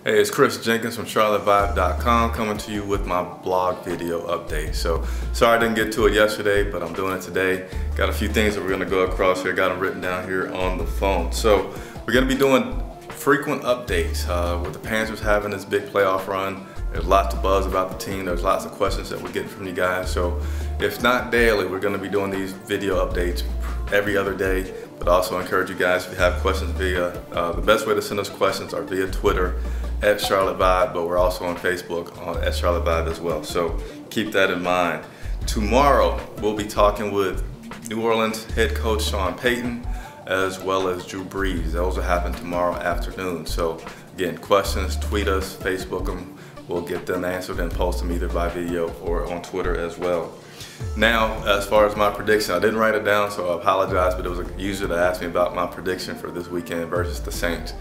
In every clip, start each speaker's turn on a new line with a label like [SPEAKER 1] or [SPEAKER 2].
[SPEAKER 1] Hey, it's Chris Jenkins from CharlotteVibe.com coming to you with my blog video update. So, sorry I didn't get to it yesterday, but I'm doing it today. Got a few things that we're gonna go across here. Got them written down here on the phone. So, we're gonna be doing frequent updates with the Panthers having this big playoff run. There's lots of buzz about the team. There's lots of questions that we're getting from you guys. So, if not daily, we're gonna be doing these video updates every other day. But also encourage you guys, if you have questions via, the best way to send us questions are via Twitter at Charlotte Vibe, but we're also on Facebook at Charlotte Vibe as well. So keep that in mind. Tomorrow, we'll be talking with New Orleans head coach Sean Payton, as well as Drew Brees. Those will happen tomorrow afternoon. So again, questions, tweet us, Facebook them. We'll get them answered and post them either by video or on Twitter as well. Now, as far as my prediction, I didn't write it down, so I apologize, but it was a user that asked me about my prediction for this weekend versus the Saints.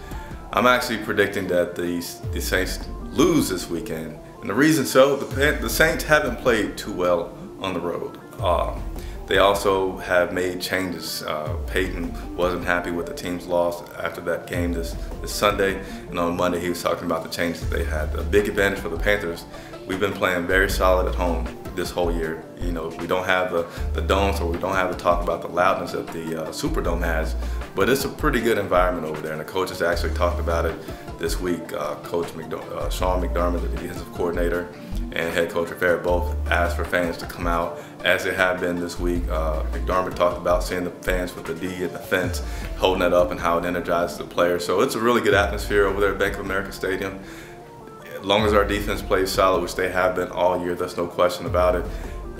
[SPEAKER 1] I'm actually predicting that the Saints lose this weekend. And the reason so, the Saints haven't played too well on the road. They also have made changes. Peyton wasn't happy with the team's loss after that game this Sunday. And on Monday, he was talking about the changes that they had. A big advantage for the Panthers, we've been playing very solid at home this whole year. You know, we don't have the domes, or we don't have to talk about the loudness that the Superdome has, but it's a pretty good environment over there, and the coaches actually talked about it this week. Coach Sean McDermott, the defensive coordinator, and head coach Rivera both asked for fans to come out, as they have been this week. McDermott talked about seeing the fans with the D at the fence, holding that up, and how it energizes the players. So it's a really good atmosphere over there at Bank of America Stadium. As long as our defense plays solid, which they have been all year, there's no question about it.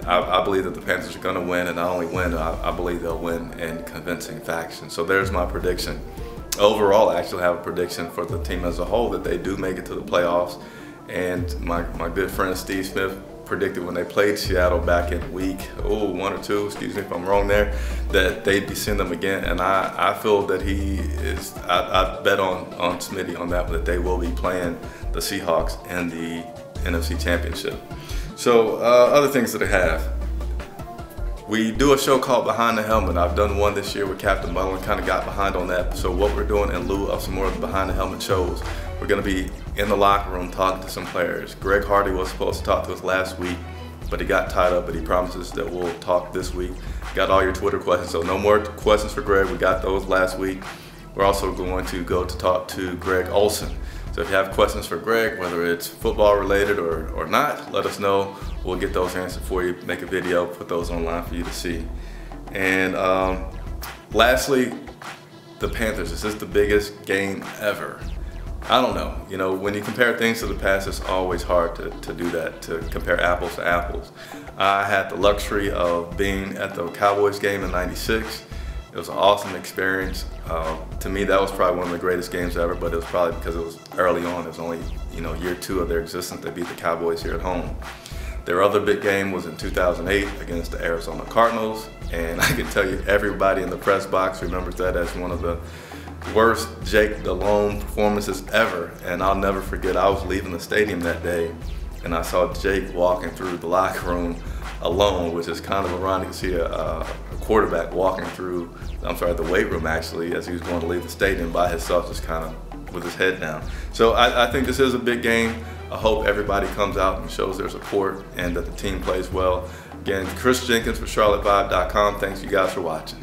[SPEAKER 1] I believe that the Panthers are going to win, and not only win, I believe they'll win in convincing fashion. So there's my prediction. Overall, I actually have a prediction for the team as a whole that they do make it to the playoffs. And my good friend Steve Smith predicted when they played Seattle back in week 1 or 2, excuse me if I'm wrong there, that they'd be seeing them again. And I feel that he is, I bet on Smitty on that, that they will be playing the Seahawks in the NFC Championship. So other things that I have. We do a show called Behind the Helmet. I've done one this year with Captain Mullen, kind of got behind on that. So what we're doing in lieu of some more of the Behind the Helmet shows, we're gonna be in the locker room talking to some players. Greg Hardy was supposed to talk to us last week, but he got tied up, but he promises that we'll talk this week. Got all your Twitter questions, so no more questions for Greg. We got those last week. We're also going to go to talk to Greg Olson. So if you have questions for Greg, whether it's football related or not, let us know. We'll get those answered for you, make a video, put those online for you to see. And lastly, the Panthers. This is the biggest game ever. I don't know, you know, when you compare things to the past, it's always hard to do that, to compare apples to apples. I had the luxury of being at the Cowboys game in '96. It was an awesome experience. To me, that was probably one of the greatest games ever, but it was probably because it was early on. It was only, you know, year 2 of their existence. They beat the Cowboys here at home. Their other big game was in 2008 against the Arizona Cardinals, and I can tell you everybody in the press box remembers that as one of the worst Jake Delhomme performances ever. And I'll never forget, I was leaving the stadium that day, and I saw Jake walking through the locker room alone, which is kind of ironic to see a quarterback walking through, the weight room actually, as he was going to leave the stadium by himself, just kind of with his head down. So I think this is a big game. I hope everybody comes out and shows their support and that the team plays well. Again, Chris Jenkins for CharlotteVibe.com. Thanks you guys for watching.